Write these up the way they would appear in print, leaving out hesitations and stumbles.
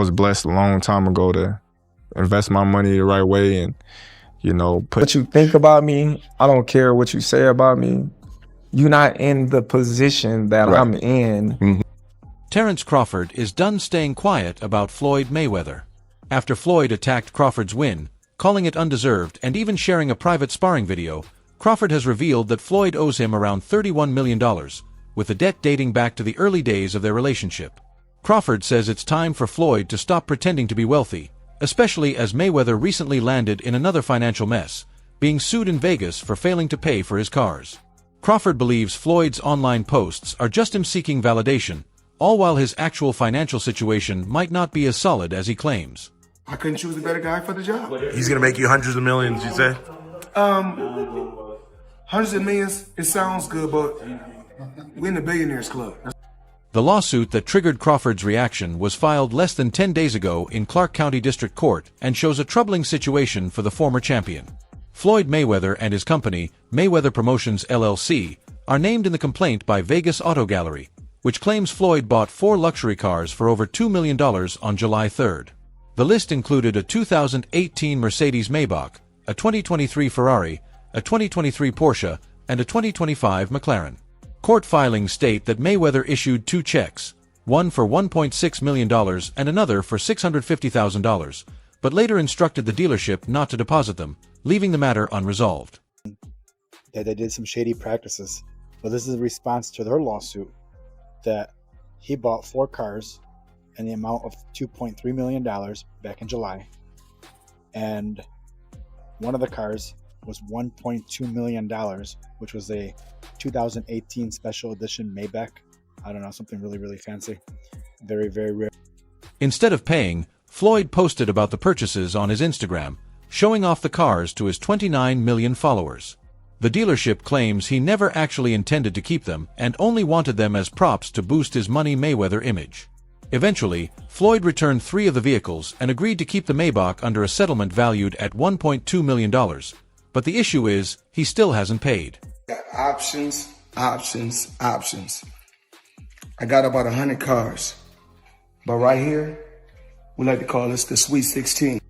was blessed a long time ago to invest my money the right way and, put what you think about me. I don't care what you say about me. You're not in the position that I'm in. Mm-hmm. Terence Crawford is done staying quiet about Floyd Mayweather. After Floyd attacked Crawford's win, calling it undeserved and even sharing a private sparring video, Crawford has revealed that Floyd owes him around $31 million, with the debt dating back to the early days of their relationship. Crawford says it's time for Floyd to stop pretending to be wealthy, especially as Mayweather recently landed in another financial mess, being sued in Vegas for failing to pay for his cars. Crawford believes Floyd's online posts are just him seeking validation, all while his actual financial situation might not be as solid as he claims. I couldn't choose a better guy for the job. He's gonna make you hundreds of millions, you say? Hundreds of millions, it sounds good, but we're in the billionaires club. The lawsuit that triggered Crawford's reaction was filed less than 10 days ago in Clark County District Court and shows a troubling situation for the former champion. Floyd Mayweather and his company, Mayweather Promotions LLC, are named in the complaint by Vegas Auto Gallery, which claims Floyd bought 4 luxury cars for over $2 million on July 3rd. The list included a 2018 Mercedes Maybach, a 2023 Ferrari, a 2023 Porsche, and a 2025 McLaren. Court filings state that Mayweather issued 2 checks, one for $1.6 million and another for $650,000, but later instructed the dealership not to deposit them, leaving the matter unresolved. That they did some shady practices. But this is a response to their lawsuit that he bought 4 cars in the amount of $2.3 million back in July. And one of the cars was $1.2 million, which was a 2018 special edition Maybach. I don't know, something really, really fancy. Very, very rare. Instead of paying, Floyd posted about the purchases on his Instagram, showing off the cars to his 29 million followers. The dealership claims he never actually intended to keep them and only wanted them as props to boost his Money Mayweather image. Eventually, Floyd returned 3 of the vehicles and agreed to keep the Maybach under a settlement valued at $1.2 million. But the issue is, he still hasn't paid. Options. I got about 100 cars. But right here, we like to call this the Sweet 16.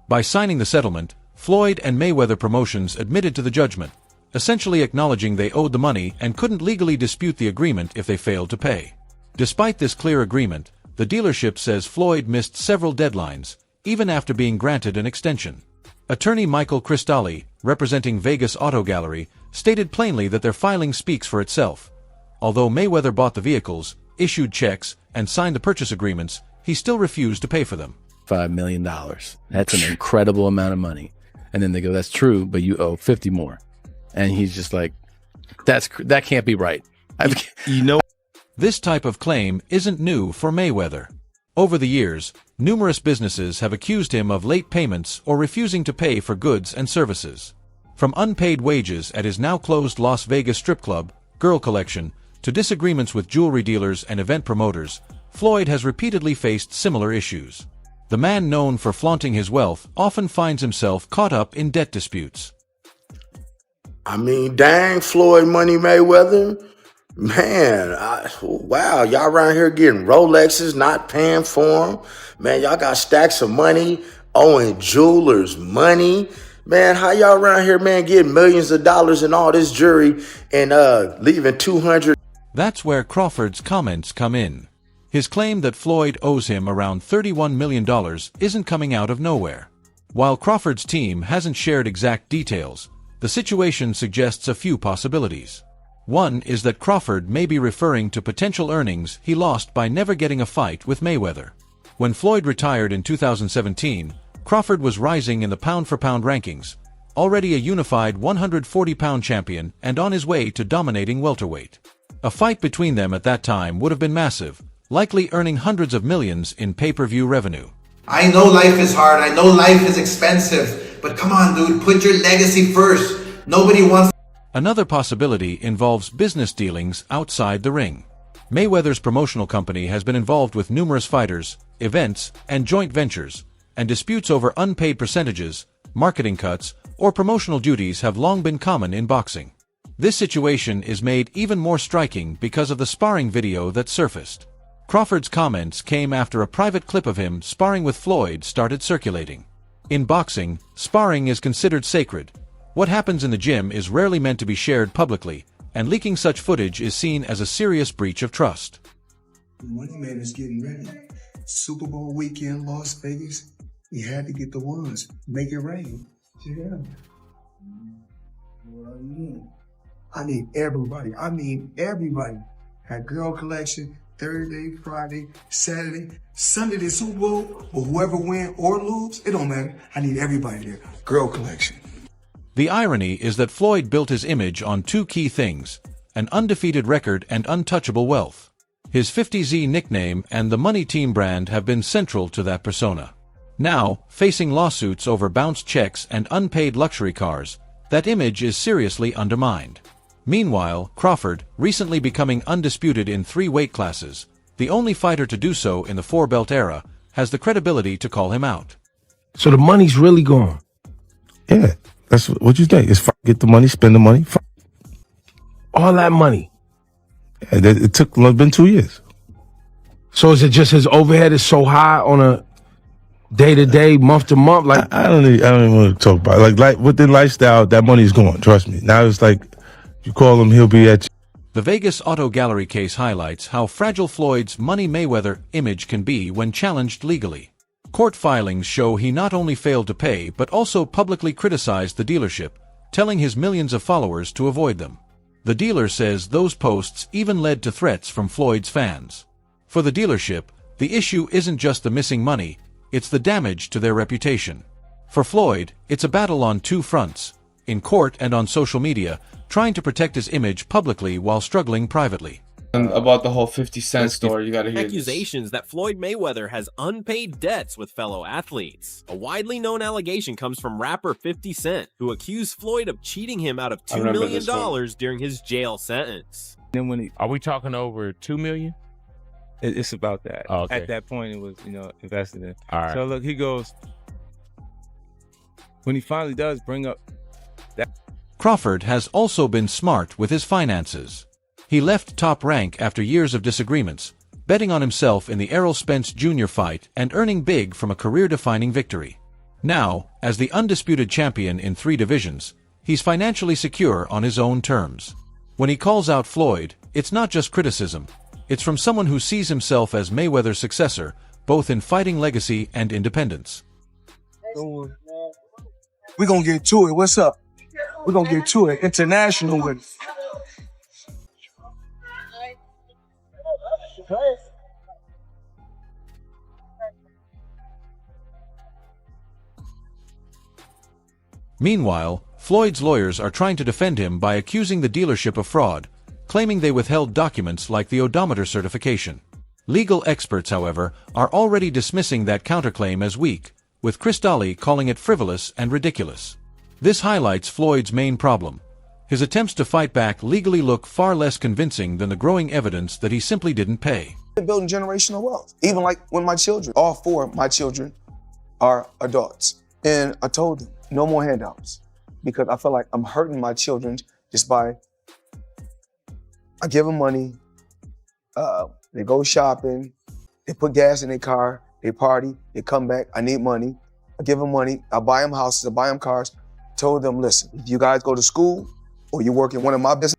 By signing the settlement, Floyd and Mayweather Promotions admitted to the judgment, essentially acknowledging they owed the money and couldn't legally dispute the agreement if they failed to pay. Despite this clear agreement, the dealership says Floyd missed several deadlines, even after being granted an extension. Attorney Michael Cristalli, representing Vegas Auto Gallery, stated plainly that their filing speaks for itself. Although Mayweather bought the vehicles, issued checks, and signed the purchase agreements, he still refused to pay for them. $5 million. That's an incredible amount of money. And then they go, that's true, but you owe 50 more. And he's just like, that can't be right. This type of claim isn't new for Mayweather. Over the years, numerous businesses have accused him of late payments or refusing to pay for goods and services. From unpaid wages at his now closed Las Vegas strip club, Girl Collection, to disagreements with jewelry dealers and event promoters, Floyd has repeatedly faced similar issues. The man known for flaunting his wealth often finds himself caught up in debt disputes. I mean, dang, Floyd Money Mayweather. Man, wow, y'all around here getting Rolexes, not paying for them. Man, y'all got stacks of money, owing jewelers money. Man, how y'all around here, man, getting millions of dollars in all this jewelry and leaving 200? That's where Crawford's comments come in. His claim that Floyd owes him around $31 million isn't coming out of nowhere. While Crawford's team hasn't shared exact details, the situation suggests a few possibilities. One is that Crawford may be referring to potential earnings he lost by never getting a fight with Mayweather. When Floyd retired in 2017, Crawford was rising in the pound-for-pound rankings, already a unified 140-pound champion and on his way to dominating welterweight. A fight between them at that time would have been massive, likely earning hundreds of millions in pay-per-view revenue. I know life is hard, I know life is expensive, but come on, dude, put your legacy first. Nobody wants. Another possibility involves business dealings outside the ring. Mayweather's promotional company has been involved with numerous fighters, events, and joint ventures, and disputes over unpaid percentages, marketing cuts, or promotional duties have long been common in boxing. This situation is made even more striking because of the sparring video that surfaced. Crawford's comments came after a private clip of him sparring with Floyd started circulating. In boxing, sparring is considered sacred. What happens in the gym is rarely meant to be shared publicly, and leaking such footage is seen as a serious breach of trust. Money Man is getting ready. Super Bowl weekend, Las Vegas. We had to get the ones. Make it rain. Yeah. I need everybody. I mean everybody. Had girl collection Thursday, Friday, Saturday, Sunday, the Super Bowl. But whoever win or lose, it don't matter. I need everybody there. Girl collection. The irony is that Floyd built his image on two key things: an undefeated record and untouchable wealth. His 50Z nickname and the Money Team brand have been central to that persona. Now, facing lawsuits over bounced checks and unpaid luxury cars, that image is seriously undermined. Meanwhile, Crawford, recently becoming undisputed in 3 weight classes, the only fighter to do so in the 4-belt era, has the credibility to call him out. So the money's really gone. Yeah, that's what you think. It's get the money, spend the money. All that money. And it's been 2 years. So is it just his overhead is so high on a day-to-day, month-to-month? Like I don't even want to talk about it. Like within lifestyle, that money's gone. Trust me. Now it's like you call him, he'll be at you. The Vegas Auto Gallery case highlights how fragile Floyd's Money Mayweather image can be when challenged legally. Court filings show he not only failed to pay but also publicly criticized the dealership, telling his millions of followers to avoid them. The dealer says those posts even led to threats from Floyd's fans. For the dealership, the issue isn't just the missing money, it's the damage to their reputation. For Floyd, it's a battle on 2 fronts, in court and on social media, trying to protect his image publicly while struggling privately. And about the whole 50 Cent story, you gotta hear Accusations that Floyd Mayweather has unpaid debts with fellow athletes. A widely known allegation comes from rapper 50 Cent, who accused Floyd of cheating him out of $2 million during his jail sentence. Then are we talking over $2 million? It's about that. Oh, okay. At that point, it was, invested in. All right. So look, he goes, when he finally does bring up that. Crawford has also been smart with his finances. He left Top Rank after years of disagreements, betting on himself in the Errol Spence Jr. fight and earning big from a career-defining victory. Now, as the undisputed champion in 3 divisions, he's financially secure on his own terms. When he calls out Floyd, it's not just criticism. It's from someone who sees himself as Mayweather's successor, both in fighting legacy and independence. We're going to get to it. What's up? We're going to get to it. International with. Meanwhile, Floyd's lawyers are trying to defend him by accusing the dealership of fraud, claiming they withheld documents like the odometer certification. Legal experts, however, are already dismissing that counterclaim as weak, with Chris Daly calling it frivolous and ridiculous. This highlights Floyd's main problem. His attempts to fight back legally look far less convincing than the growing evidence that he simply didn't pay. Building generational wealth. Even like when my children, all 4 of my children are adults. And I told them, no more handouts. Because I feel like I'm hurting my children just by, I give them money, they go shopping, they put gas in their car, they party, they come back, I need money. I give them money, I buy them houses, I buy them cars. Told them, listen, if you guys go to school or you work in one of my business.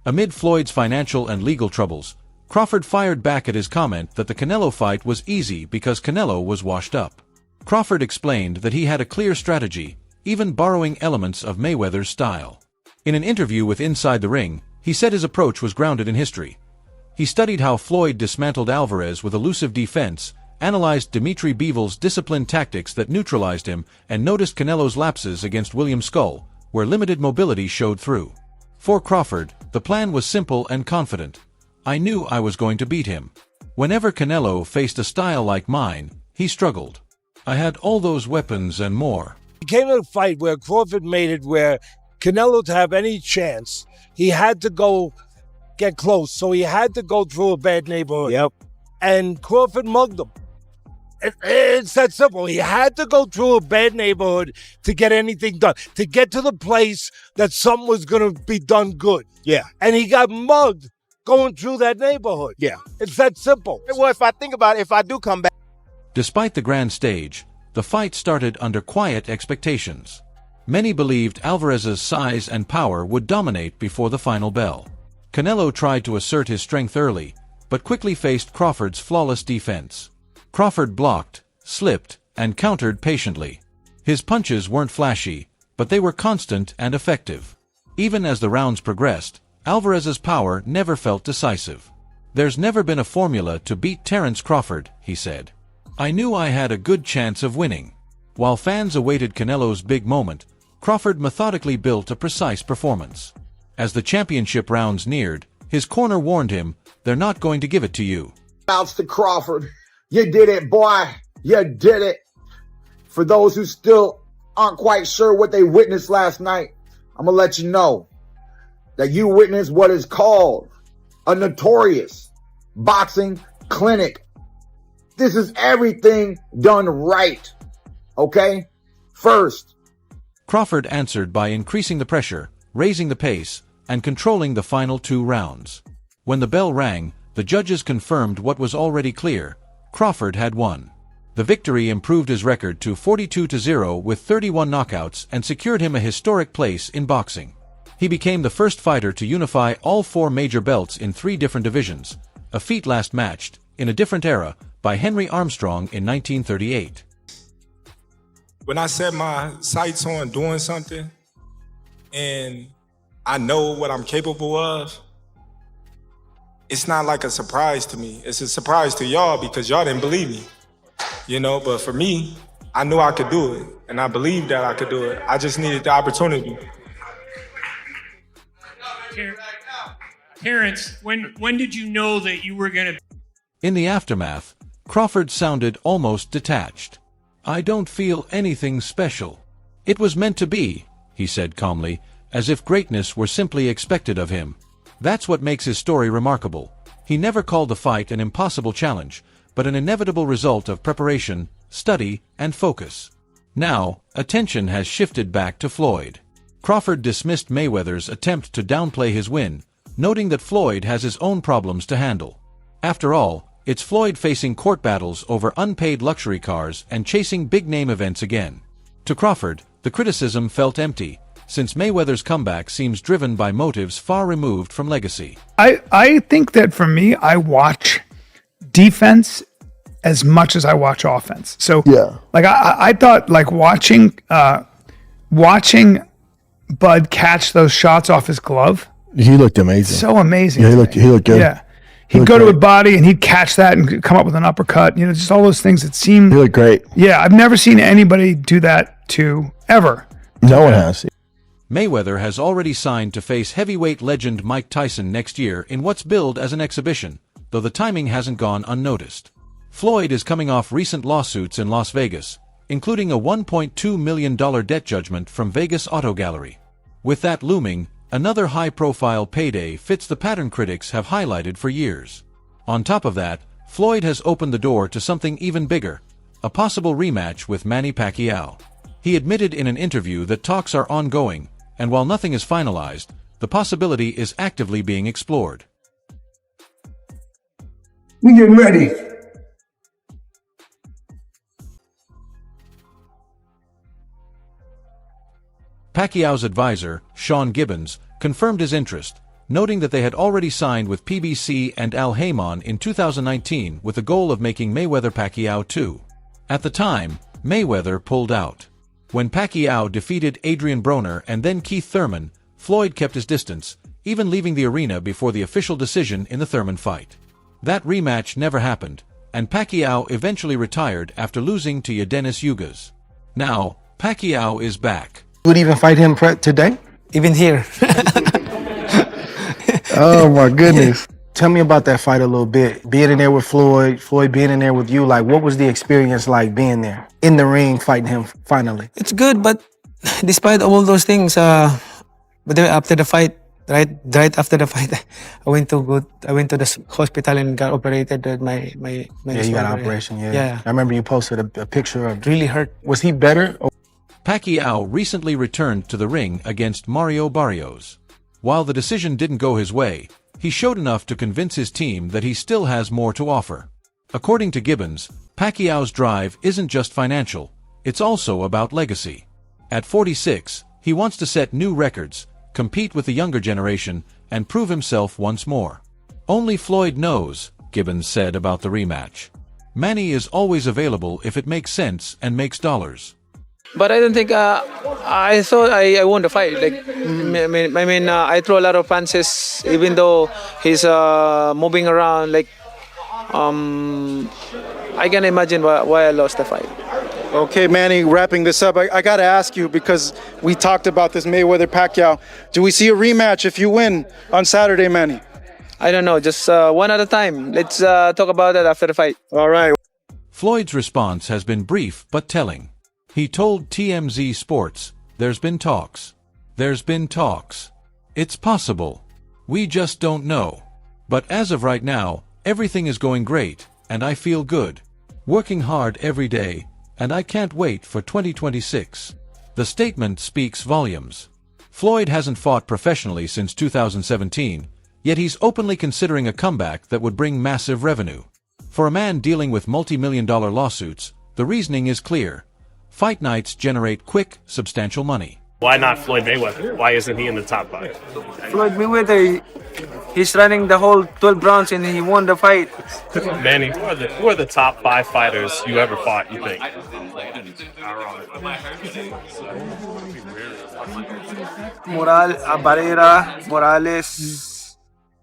Amid Floyd's financial and legal troubles, Crawford fired back at his comment that the Canelo fight was easy because Canelo was washed up. Crawford explained that he had a clear strategy, even borrowing elements of Mayweather's style. In an interview with Inside the Ring, he said his approach was grounded in history. He studied how Floyd dismantled Alvarez with elusive defense, analyzed Dimitri Bivol's disciplined tactics that neutralized him, and noticed Canelo's lapses against William Skull, where limited mobility showed through. For Crawford, the plan was simple and confident. I knew I was going to beat him. Whenever Canelo faced a style like mine, he struggled. I had all those weapons and more. It came to a fight where Crawford made it where Canelo, to have any chance, he had to go get close. So he had to go through a bad neighborhood. Yep. And Crawford mugged him. It's that simple. He had to go through a bad neighborhood to get anything done, to get to the place that something was going to be done good. Yeah. And he got mugged going through that neighborhood. Yeah. It's that simple. Well, if I think about it, if I do come back. Despite the grand stage, the fight started under quiet expectations. Many believed Alvarez's size and power would dominate before the final bell. Canelo tried to assert his strength early, but quickly faced Crawford's flawless defense. Crawford blocked, slipped, and countered patiently. His punches weren't flashy, but they were constant and effective. Even as the rounds progressed, Alvarez's power never felt decisive. "There's never been a formula to beat Terence Crawford," he said. "I knew I had a good chance of winning." While fans awaited Canelo's big moment, Crawford methodically built a precise performance. As the championship rounds neared, his corner warned him, "They're not going to give it to you." Outs to Crawford. You did it, boy. You did it. For those who still aren't quite sure what they witnessed last night, I'm going to let you know that you witnessed what is called a notorious boxing clinic. This is everything done right. Okay? First, Crawford answered by increasing the pressure, raising the pace, and controlling the final 2 rounds. When the bell rang, the judges confirmed what was already clear: Crawford had won. The victory improved his record to 42-0 with 31 knockouts and secured him a historic place in boxing. He became the first fighter to unify all 4 major belts in 3 different divisions, a feat last matched, in a different era, by Henry Armstrong in 1938. When I set my sights on doing something and I know what I'm capable of, it's not like a surprise to me. It's a surprise to y'all because y'all didn't believe me. You know, but for me, I knew I could do it, and I believed that I could do it. I just needed the opportunity. Terence, when did you know that you were going to... In the aftermath, Crawford sounded almost detached. "I don't feel anything special. It was meant to be," he said calmly, as if greatness were simply expected of him. That's what makes his story remarkable. He never called the fight an impossible challenge, but an inevitable result of preparation, study, and focus. Now, attention has shifted back to Floyd. Crawford dismissed Mayweather's attempt to downplay his win, noting that Floyd has his own problems to handle. After all, it's Floyd facing court battles over unpaid luxury cars and chasing big-name events again. To Crawford, the criticism felt empty, since Mayweather's comeback seems driven by motives far removed from legacy. I think that for me, I watch defense as much as I watch offense. So yeah, like I thought like watching Bud catch those shots off his glove. He looked amazing. So amazing. Yeah, he looked good. Yeah. He'd go to a body and he'd catch that and come up with an uppercut. You know, just all those things that seem... He looked great. Yeah, I've never seen anybody do that to ever. No one has. Mayweather has already signed to face heavyweight legend Mike Tyson next year in what's billed as an exhibition, though the timing hasn't gone unnoticed. Floyd is coming off recent lawsuits in Las Vegas, including a $1.2 million debt judgment from Vegas Auto Gallery. With that looming, another high-profile payday fits the pattern critics have highlighted for years. On top of that, Floyd has opened the door to something even bigger, a possible rematch with Manny Pacquiao. He admitted in an interview that talks are ongoing, and while nothing is finalized, the possibility is actively being explored. We getting ready. Pacquiao's advisor, Sean Gibbons, confirmed his interest, noting that they had already signed with PBC and Al Haymon in 2019 with the goal of making Mayweather-Pacquiao 2. At the time, Mayweather pulled out. When Pacquiao defeated Adrian Broner and then Keith Thurman, Floyd kept his distance, even leaving the arena before the official decision in the Thurman fight. That rematch never happened, and Pacquiao eventually retired after losing to Yadenis Ugas. Now, Pacquiao is back. Would even fight him today? Even here. Oh my goodness. Tell me about that fight a little bit. Being in there with Floyd being in there with you, like what was the experience like being there in the ring fighting him finally? It's good, but despite all those things, but then after the fight, right after the fight, I went to the hospital and got operated. My Yeah, you got an operation. Yeah. I remember you posted a picture of. Really hurt. Was he better? Pacquiao recently returned to the ring against Mario Barrios. While the decision didn't go his way, he showed enough to convince his team that he still has more to offer. According to Gibbons, Pacquiao's drive isn't just financial, it's also about legacy. At 46, he wants to set new records, compete with the younger generation, and prove himself once more. Only Floyd knows, Gibbons said about the rematch. Manny is always available if it makes sense and makes dollars. But I don't think I thought I won the fight. Like I throw a lot of punches, even though he's moving around. Like I can imagine why I lost the fight. Okay, Manny, wrapping this up, I got to ask you, because we talked about this Mayweather-Pacquiao. Do we see a rematch if you win on Saturday, Manny? I don't know, just one at a time. Let's talk about that after the fight. All right. Floyd's response has been brief but telling. He told TMZ Sports, "There's been talks. There's been talks. It's possible. We just don't know. But as of right now, everything is going great, and I feel good. Working hard every day, and I can't wait for 2026. The statement speaks volumes. Floyd hasn't fought professionally since 2017, yet he's openly considering a comeback that would bring massive revenue. For a man dealing with multi-million-dollar lawsuits, the reasoning is clear. Fight nights generate quick, substantial money. Why not Floyd Mayweather? Why isn't he in the top 5? Floyd Mayweather, he's running the whole 12 rounds and he won the fight. Manny, who are the top 5 fighters you ever fought, you think?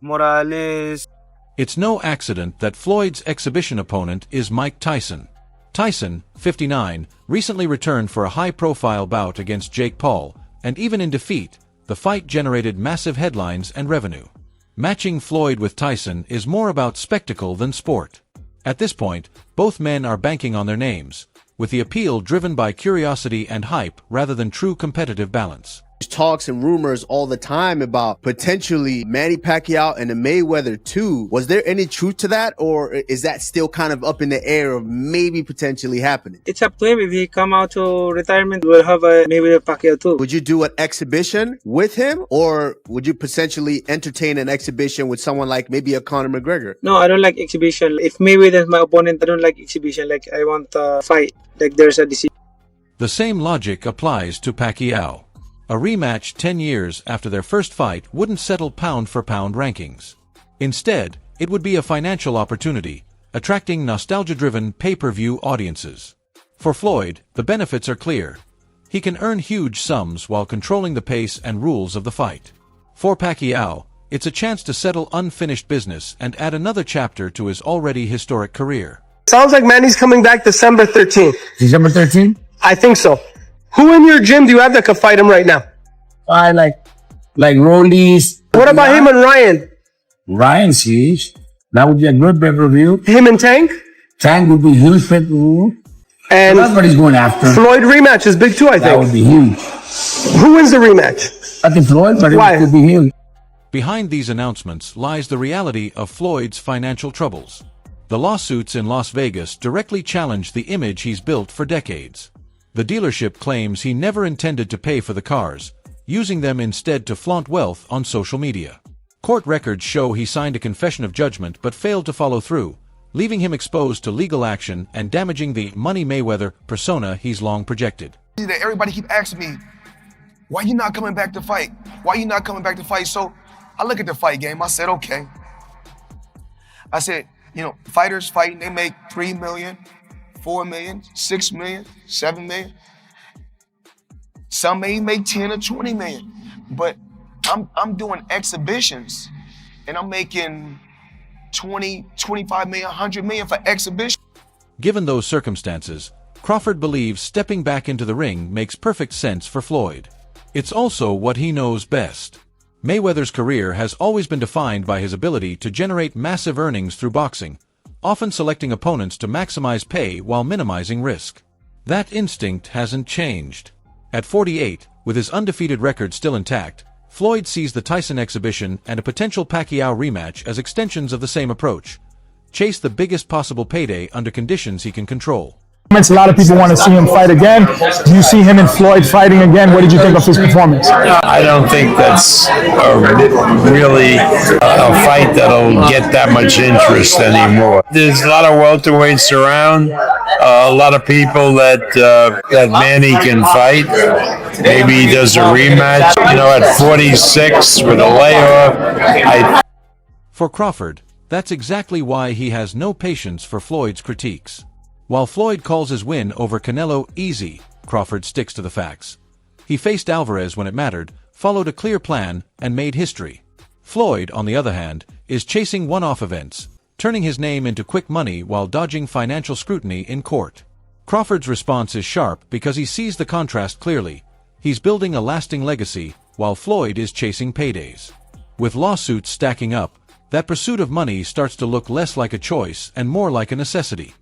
Morales. It's no accident that Floyd's exhibition opponent is Mike Tyson. Tyson, 59, recently returned for a high-profile bout against Jake Paul, and even in defeat, the fight generated massive headlines and revenue. Matching Floyd with Tyson is more about spectacle than sport. At this point, both men are banking on their names, with the appeal driven by curiosity and hype rather than true competitive balance. There's talks and rumors all the time about potentially Manny Pacquiao and the Mayweather 2. Was there any truth to that, or is that still kind of up in the air of maybe potentially happening? It's up to him. If he come out to retirement, we'll have a Mayweather Pacquiao too. Would you do an exhibition with him, or would you potentially entertain an exhibition with someone like maybe a Conor McGregor? No, I don't like exhibition. If Mayweather is my opponent, I don't like exhibition. Like, I want a fight. Like, there's a decision. The same logic applies to Pacquiao. A rematch 10 years after their first fight wouldn't settle pound-for-pound rankings. Instead, it would be a financial opportunity, attracting nostalgia-driven pay-per-view audiences. For Floyd, the benefits are clear. He can earn huge sums while controlling the pace and rules of the fight. For Pacquiao, it's a chance to settle unfinished business and add another chapter to his already historic career. Sounds like Manny's coming back December 13th. December 13th? I think so. Who in your gym do you have that could fight him right now? I like Rollies. What about him and Ryan? Ryan's huge. That would be a good pay-per-view. Him and Tank? Tank would be huge pay-per-view. And so that's what he's going after. Floyd rematch is big too, I think. That would be huge. Who wins the rematch? I think Floyd, but why? It would be huge. Behind these announcements lies the reality of Floyd's financial troubles. The lawsuits in Las Vegas directly challenge the image he's built for decades. The dealership claims he never intended to pay for the cars, using them instead to flaunt wealth on social media. Court records show he signed a confession of judgment but failed to follow through, leaving him exposed to legal action and damaging the Money Mayweather persona he's long projected. Everybody keep asking me, why you not coming back to fight? Why you not coming back to fight? So I look at the fight game, I said, okay. I said, fighters fighting, they make $3 million, $4 million, $6 million, $7 million. Some may make 10 or 20 million. But I'm doing exhibitions and I'm making 20, 25 million, 100 million for exhibition. Given those circumstances, Crawford believes stepping back into the ring makes perfect sense for Floyd. It's also what he knows best. Mayweather's career has always been defined by his ability to generate massive earnings through boxing, often selecting opponents to maximize pay while minimizing risk. That instinct hasn't changed. At 48, with his undefeated record still intact, Floyd sees the Tyson exhibition and a potential Pacquiao rematch as extensions of the same approach. Chase the biggest possible payday under conditions he can control. A lot of people want to see him fight again. Do you see him and Floyd fighting again? What did you think of his performance? I don't think that's really a fight that'll get that much interest anymore. There's a lot of welterweights around, a lot of people that Manny can fight. Maybe he does a rematch, at 46 with a layoff. For Crawford, that's exactly why he has no patience for Floyd's critiques. While Floyd calls his win over Canelo easy, Crawford sticks to the facts. He faced Alvarez when it mattered, followed a clear plan, and made history. Floyd, on the other hand, is chasing one-off events, turning his name into quick money while dodging financial scrutiny in court. Crawford's response is sharp because he sees the contrast clearly. He's building a lasting legacy, while Floyd is chasing paydays. With lawsuits stacking up, that pursuit of money starts to look less like a choice and more like a necessity.